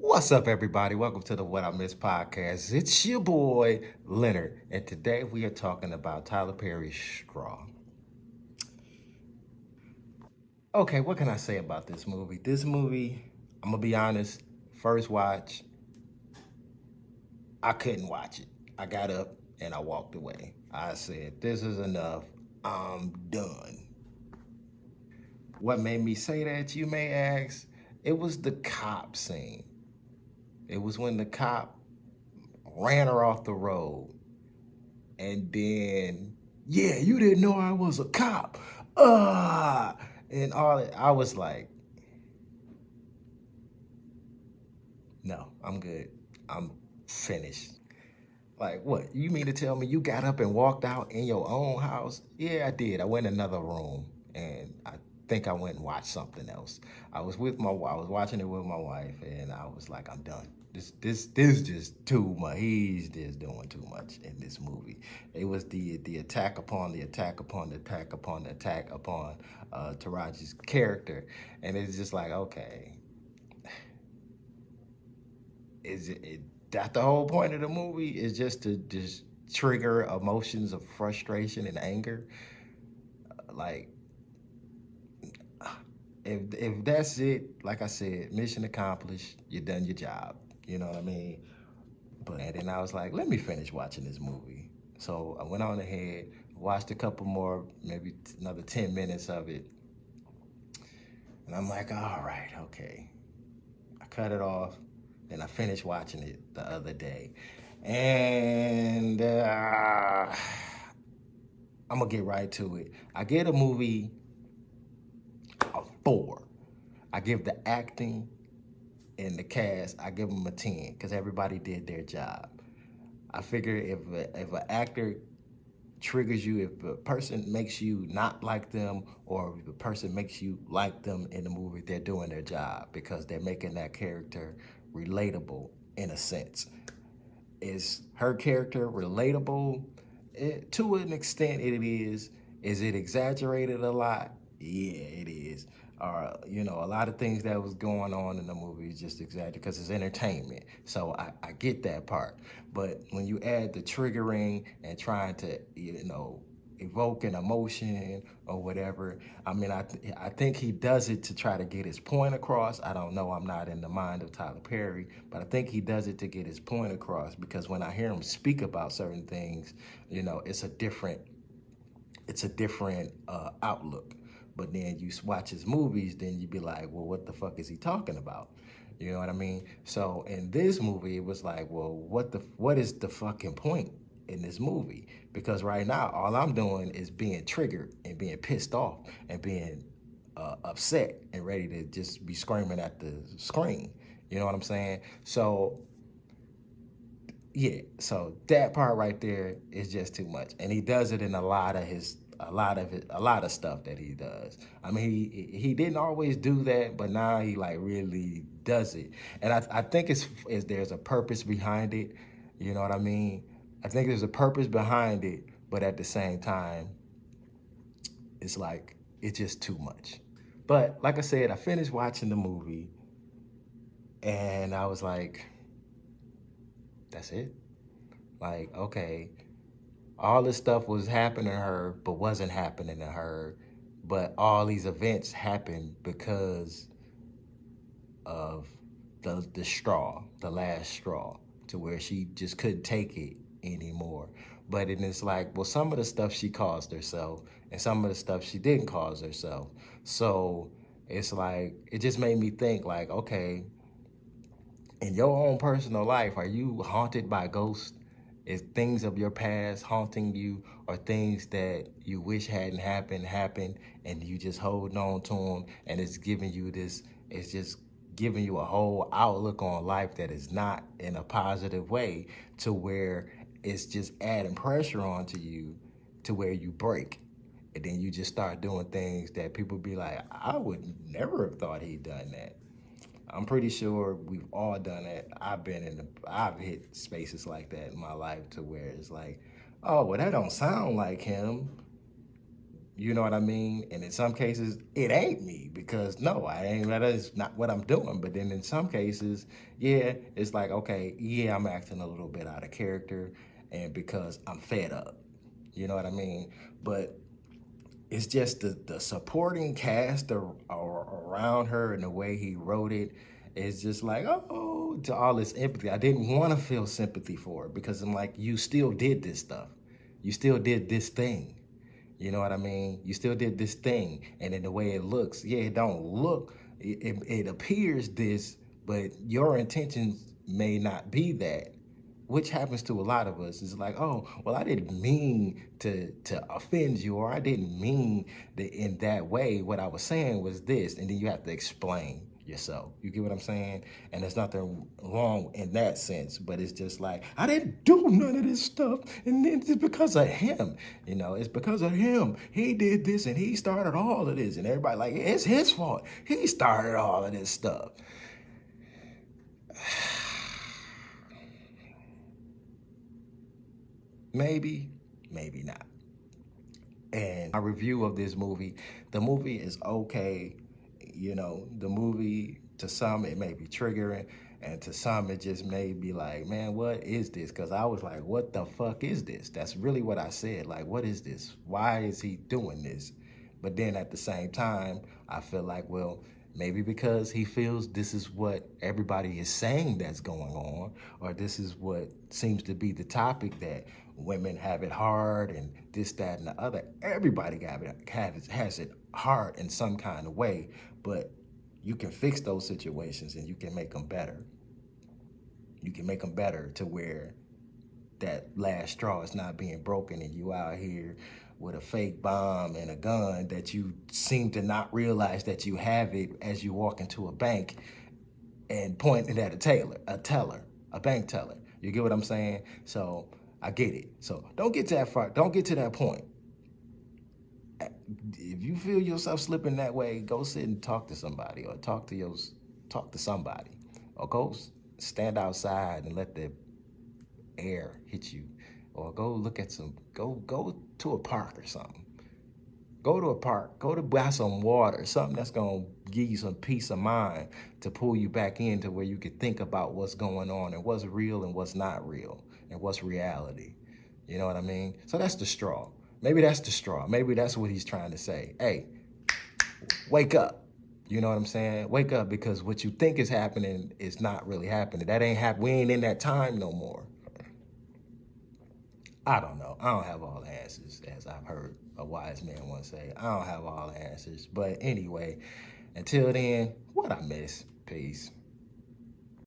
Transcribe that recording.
What's up, everybody? Welcome to the What I Miss podcast. It's your boy, Leonard, and today we are talking about Tyler Perry's Straw. Okay, what can I say about this movie? This movie, I'm gonna be honest, first watch, I couldn't watch it. I got up and I walked away. I said, this is enough. I'm done. What made me say that, you may ask? It was the cop scene. It was when the cop ran her off the road and then yeah, you didn't know I was a cop. And all that. I was like, no, I'm good. I'm finished. Like, what? You mean to tell me you got up and walked out in your own house? Yeah, I did. I went in another room and I think I went and watched something else. I was watching it with my wife and I was like, I'm done. This just too much. He's just doing too much in this movie. It was the attack upon the attack upon the attack upon the attack upon Taraji's character, and it's just like, okay, is it that the whole point of the movie is just to just trigger emotions of frustration and anger? Like, if that's it, like I said, mission accomplished. You done your job. You know what I mean? But and then I was like, let me finish watching this movie. So I went on ahead, watched a couple more, maybe another 10 minutes of it, and I'm like, all right, okay. I cut it off, then I finished watching it the other day, and I'm gonna get right to it. I get a movie a 4. I give the acting and the cast, I give them a 10 because everybody did their job. I figure if an actor triggers you, if a person makes you not like them, or if a person makes you like them in the movie, they're doing their job because they're making that character relatable in a sense. Is her character relatable? To an extent, it is. Is it exaggerated a lot? Yeah, it is. Or a lot of things that was going on in the movie is just exaggerated because it's entertainment. So I get that part. But when you add the triggering and trying to, evoke an emotion or whatever. I mean, I think he does it to try to get his point across. I don't know. I'm not in the mind of Tyler Perry, but I think he does it to get his point across because when I hear him speak about certain things, it's a different outlook. But then you watch his movies, then you be like, well, what the fuck is he talking about? You know what I mean? So in this movie, it was like, well, what is the fucking point in this movie? Because right now, all I'm doing is being triggered and being pissed off and being upset and ready to just be screaming at the screen. You know what I'm saying? So yeah, so that part right there is just too much, and he does it in a lot of stuff that he does. I mean, he didn't always do that, but now he like really does it, and I think it's there's a purpose behind it. You know what I mean? I think there's a purpose behind it, but at the same time, it's like it's just too much. But like I said, I finished watching the movie, and I was like, that's it. Like, okay, all this stuff was happening to her, but wasn't happening to her. But all these events happened because of the straw, the last straw, to where she just couldn't take it anymore. But then it's like, well, some of the stuff she caused herself, and some of the stuff she didn't cause herself. So it's like it just made me think, like, okay, in your own personal life, are you haunted by ghosts? Is things of your past haunting you, or things that you wish hadn't happened, and you just holding on to them, and it's giving you this? It's just giving you a whole outlook on life that is not in a positive way, to where it's just adding pressure onto you, to where you break, and then you just start doing things that people be like, I would never have thought he'd done that. I'm pretty sure we've all done it. I've hit spaces like that in my life to where it's like, oh, well, that don't sound like him. You know what I mean? And in some cases, it ain't me because no, I ain't. That is not what I'm doing. But then in some cases, yeah, it's like okay, yeah, I'm acting a little bit out of character, and because I'm fed up. You know what I mean? But it's just the supporting cast around her and the way he wrote it is just like oh to all this empathy. I didn't want to feel sympathy for it because I'm like you still did this stuff, you still did this thing. You know what I mean? You still did this thing, and in the way it looks, yeah, it don't look. It appears this, but your intentions may not be that, which happens to a lot of us. It's like, oh, well, I didn't mean to offend you, or I didn't mean that in that way. What I was saying was this, and then you have to explain yourself. You get what I'm saying? And there's nothing wrong in that sense, but it's just like I didn't do none of this stuff, and then it's because of him. You know, it's because of him. He did this, and he started all of this, and everybody like it's his fault. He started all of this stuff. Maybe, maybe not. And my review of this movie, the movie is okay. You know, the movie to some it may be triggering, and to some it just may be like, man, what is this? Because I was like, what the fuck is this? That's really what I said. Like, what is this? Why is he doing this? But then at the same time, I feel like, well, maybe because he feels this is what everybody is saying that's going on, or this is what seems to be the topic that women have it hard and this, that, and the other. Everybody has it hard in some kind of way, but you can fix those situations and you can make them better. You can make them better to where that last straw is not being broken and you out here with a fake bomb and a gun that you seem to not realize that you have it as you walk into a bank and pointing at a bank teller. You get what I'm saying? So I get it. So don't get to that far. Don't get to that point. If you feel yourself slipping that way, go sit and talk to somebody, or talk to somebody, or go stand outside and let the air hit you, or go look at go to a park or something. Go to a park, go to buy some water, something that's gonna give you some peace of mind to pull you back into where you can think about what's going on and what's real and what's not real and what's reality. You know what I mean? So that's the straw. Maybe that's the straw. Maybe that's what he's trying to say. Hey, wake up. You know what I'm saying? Wake up because what you think is happening is not really happening. That ain't happening. We ain't in that time no more. I don't know. I don't have all the answers, as I've heard a wise man once say. I don't have all the answers. But anyway, until then, what I miss. Peace.